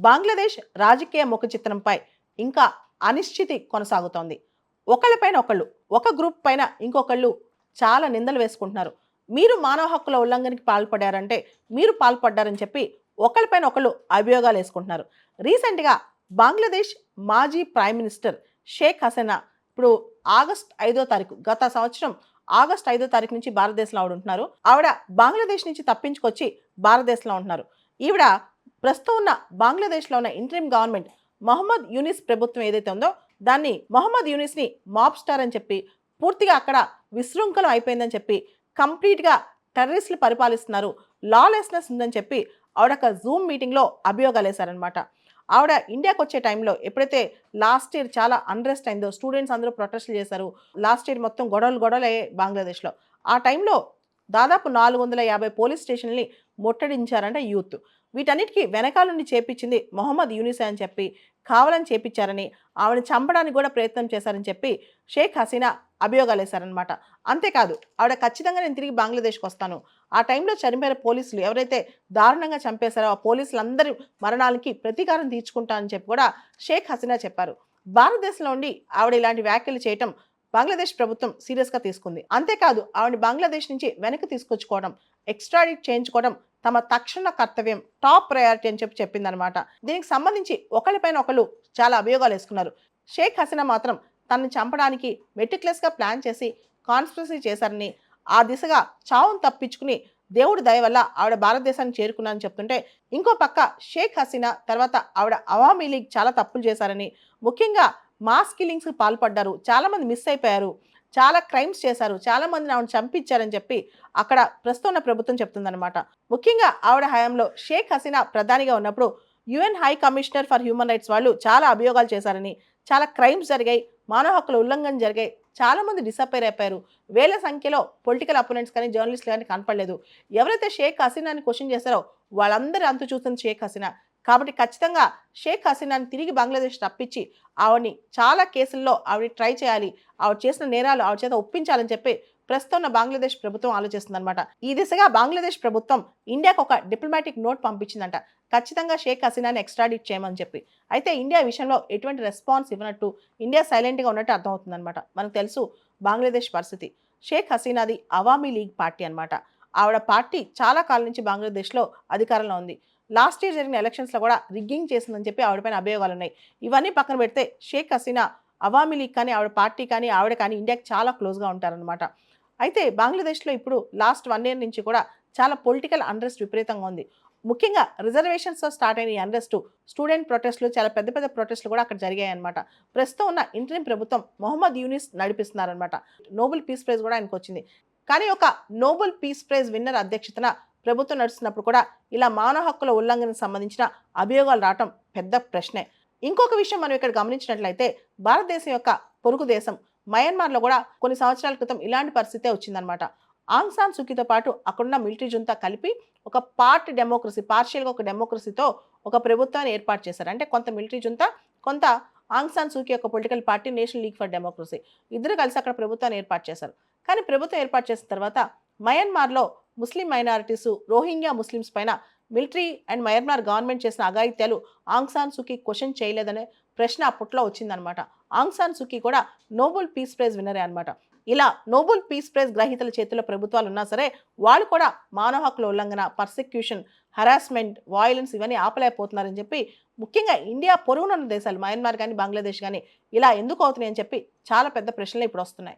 బంగ్లాదేశ్ రాజకీయ ముఖ చిత్రంపై ఇంకా అనిశ్చితి కొనసాగుతోంది. ఒకళ్ళపైన ఒకళ్ళు, ఒక గ్రూప్ పైన ఇంకొకళ్ళు చాలా నిందలు వేసుకుంటున్నారు. మీరు మానవ హక్కుల ఉల్లంఘనకి పాల్పడారంటే మీరు పాల్పడ్డారని చెప్పి ఒకళ్ళపైన ఒకళ్ళు అభియోగాలు వేసుకుంటున్నారు. రీసెంట్గా బంగ్లాదేశ్ మాజీ ప్రైమ్ మినిస్టర్ షేక్ హసీనా ఇప్పుడు ఆగస్ట్ 5వ తారీఖు, గత సంవత్సరం ఆగస్ట్ 5వ తారీఖు నుంచి భారతదేశంలో ఆవిడ ఉంటున్నారు. ఆవిడ బంగ్లాదేశ్ నుంచి తప్పించుకొచ్చి భారతదేశంలో ఉంటున్నారు. ఈవిడ ప్రస్తుతం ఉన్న బంగ్లాదేశ్లో ఉన్న ఇంటరిమ్ గవర్నమెంట్ మొహమ్మద్ యూనిస్ ప్రభుత్వం ఏదైతే ఉందో దాన్ని మొహమ్మద్ యూనిస్ని మాబ్ స్టార్ అని చెప్పి పూర్తిగా అక్కడ విశృంఖలం అయిపోయిందని చెప్పి కంప్లీట్గా టెర్రరిస్టులు పరిపాలిస్తున్నారు, లాలెస్నెస్ ఉందని చెప్పి ఆవిడ ఒక జూమ్ మీటింగ్లో అభియోగాలు వేశారనమాట. ఆవిడ ఇండియాకి వచ్చే టైంలో ఎప్పుడైతే లాస్ట్ ఇయర్ చాలా అన్రెస్ట్ అయిందో, స్టూడెంట్స్ అందరూ ప్రొటెస్టులు చేశారు, లాస్ట్ ఇయర్ మొత్తం గొడవలు అయ్యాయి బంగ్లాదేశ్లో. ఆ టైంలో దాదాపు 450 పోలీస్ స్టేషన్ని ముట్టడించారంట యూత్. వీటన్నిటికీ వెనకాల నుండి చేపించింది మొహమ్మద్ యూనిసే అని చెప్పి, కావాలని చేపించారని, ఆవిడని చంపడానికి కూడా ప్రయత్నం చేశారని చెప్పి షేక్ హసీనా అభియోగాలు వేశారనమాట. అంతేకాదు ఆవిడ ఖచ్చితంగా నేను తిరిగి బంగ్లాదేశ్కి వస్తాను, ఆ టైంలో చనిపోయిన పోలీసులు ఎవరైతే దారుణంగా చంపేశారో ఆ పోలీసులందరి మరణాలకి ప్రతీకారం తీర్చుకుంటానని చెప్పి కూడా షేక్ హసీనా చెప్పారు. భారతదేశంలో ఉండి ఆవిడ ఇలాంటి వ్యాఖ్యలు చేయటం బంగ్లాదేశ్ ప్రభుత్వం సీరియస్గా తీసుకుంది. అంతేకాదు ఆవిడ బంగ్లాదేశ్ నుంచి వెనక్కి తీసుకొచ్చుకోవడం, ఎక్స్ట్రాడిట్ చేయించుకోవడం తమ తక్షణ కర్తవ్యం, టాప్ ప్రయారిటీ అని చెప్పి చెప్పిందనమాట. దీనికి సంబంధించి ఒకరిపైన ఒకరు చాలా అభియోగాలు వేసుకున్నారు. షేక్ హసీనా మాత్రం తనని చంపడానికి మెటిక్యులస్గా ప్లాన్ చేసి కాన్స్పిరసీ చేశారని, ఆ దిశగా చావును తప్పించుకుని దేవుడి దయ వల్ల ఆవిడ భారతదేశానికి చేరుకున్నారని చెప్తుంటే, ఇంకో పక్క షేక్ హసీనా తర్వాత ఆవిడ అవామీ లీగ్ చాలా తప్పులు చేశారని, ముఖ్యంగా మాస్ కిల్లింగ్స్కి పాల్పడ్డారు, చాలామంది మిస్ అయిపోయారు, చాలా క్రైమ్స్ చేశారు, చాలామందిని ఆవిడ చంపించారని చెప్పి అక్కడ ప్రస్తుతం ఉన్న ప్రభుత్వం చెప్తుందన్నమాట. ముఖ్యంగా ఆవిడ హయాంలో షేక్ హసీనా ప్రధానిగా ఉన్నప్పుడు UN high commissioner for human rights వాళ్ళు చాలా అభియోగాలు చేశారని, చాలా క్రైమ్స్ జరిగాయి, మానవ హక్కుల ఉల్లంఘన జరిగాయి, చాలామంది డిసప్పేర్ అయిపోయారు, వేల సంఖ్యలో పొలిటికల్ అపోనెంట్స్ కానీ జర్నలిస్టులు కానీ కనపడలేదు. ఎవరైతే షేక్ హసీనాని క్వశ్చన్ చేశారో వాళ్ళందరూ అంతు చూస్తుంది షేక్ హసీనా. కాబట్టి ఖచ్చితంగా షేక్ హసీనాని తిరిగి బంగ్లాదేశ్ తప్పించి ఆవిడని చాలా కేసుల్లో ఆవిడ ట్రై చేయాలి, ఆవిడ చేసిన నేరాలు ఆవిడ చేత ఒప్పించాలని చెప్పి ప్రస్తుతం ఉన్న బంగ్లాదేశ్ ప్రభుత్వం ఆలోచిస్తుందన్నమాట. ఈ దిశగా బంగ్లాదేశ్ ప్రభుత్వం ఇండియాకు ఒక డిప్లొమాటిక్ నోట్ పంపించిందంట, ఖచ్చితంగా షేక్ హసీనాని ఎక్స్ట్రాడిట్ చేయమని చెప్పి. అయితే ఇండియా విషయంలో ఎటువంటి రెస్పాన్స్ ఇవ్వనట్టు, ఇండియా సైలెంట్గా ఉన్నట్టు అర్థమవుతుందన్నమాట. మనకు తెలుసు బంగ్లాదేశ్ పరిస్థితి. షేక్ హసీనాది అవామీ లీగ్ పార్టీ అనమాట. ఆవిడ పార్టీ చాలా కాలం నుంచి బంగ్లాదేశ్లో అధికారంలో ఉంది. లాస్ట్ ఇయర్ జరిగిన ఎలక్షన్స్లో కూడా రిగ్గింగ్ చేసిందని చెప్పి ఆవిడపైన అభియోగాలు ఉన్నాయి. ఇవన్నీ పక్కన పెడితే షేక్ హసీనా అవామీ లీగ్ కానీ ఆవిడ పార్టీ కానీ ఆవిడ కానీ ఇండియాకి చాలా క్లోజ్గా ఉంటారనమాట. అయితే బంగ్లాదేశ్లో ఇప్పుడు లాస్ట్ 1 ఇయర్ నుంచి కూడా చాలా పొలిటికల్ అన్రెస్ట్ విపరీతంగా ఉంది. ముఖ్యంగా రిజర్వేషన్స్తో స్టార్ట్ అయిన ఈ అన్రెస్ట్, స్టూడెంట్ ప్రొటెస్టులు, చాలా పెద్ద పెద్ద ప్రొటెస్టులు కూడా అక్కడ జరిగాయి అనమాట. ప్రస్తుతం ఉన్న ఇంటరిమ్ ప్రభుత్వం మొహమ్మద్ యూనిస్ నడిపిస్తున్నారనమాట. నోబెల్ పీస్ ప్రైజ్ కూడా ఆయనకు వచ్చింది. కానీ ఒక నోబెల్ పీస్ ప్రైజ్ విన్నర్ అధ్యక్షతన ప్రభుత్వం నడుస్తున్నప్పుడు కూడా ఇలా మానవ హక్కుల ఉల్లంఘనకు సంబంధించిన అభియోగాలు రావటం పెద్ద ప్రశ్నే. ఇంకొక విషయం మనం ఇక్కడ గమనించినట్లయితే భారతదేశం యొక్క పొరుగు దేశం మయన్మార్లో కూడా కొన్ని సంవత్సరాల క్రితం ఇలాంటి పరిస్థితే వచ్చిందనమాట. ఆంగ్ సాన్ సూకీతో పాటు అక్కడున్న మిలిటరీ జుంతా కలిపి ఒక పార్షియల్గా ఒక డెమోక్రసీతో ఒక ప్రభుత్వాన్ని ఏర్పాటు చేశారు. అంటే కొంత మిలిటరీ జుంతా, కొంత ఆంగ్ సాన్ సూకీ యొక్క political party national league for democracy, ఇద్దరు కలిసి అక్కడ ప్రభుత్వాన్ని ఏర్పాటు చేశారు. కానీ ప్రభుత్వం ఏర్పాటు చేసిన తర్వాత మయన్మార్లో ముస్లిం మైనారిటీసు, రోహింగ్యా ముస్లిమ్స్ పైన మిలిటరీ అండ్ మయన్మార్ గవర్నమెంట్ చేసిన అఘాయిత్యాలు ఆంగ్ సాన్ సూకీ క్వశ్చన్ చేయలేదనే ప్రశ్న అప్పట్లో వచ్చిందనమాట. ఆంగ్ సాన్ సూకీ కూడా నోబెల్ పీస్ ప్రైజ్ విన్నరే అనమాట. ఇలా నోబెల్ పీస్ ప్రైజ్ గ్రహీతల చేతిలో ప్రభుత్వాలు ఉన్నా సరే వాళ్ళు కూడా మానవ హక్కుల ఉల్లంఘన, పర్సిక్యూషన్, హరాస్మెంట్, వాయిలెన్స్ ఇవన్నీ ఆపలేకపోతున్నారని చెప్పి ముఖ్యంగా ఇండియా పొరుగునున్న దేశాలు మయన్మార్ కానీ బంగ్లాదేశ్ కానీ ఇలా ఎందుకు అవుతున్నాయని చెప్పి చాలా పెద్ద ప్రశ్నలు ఇప్పుడు వస్తున్నాయి.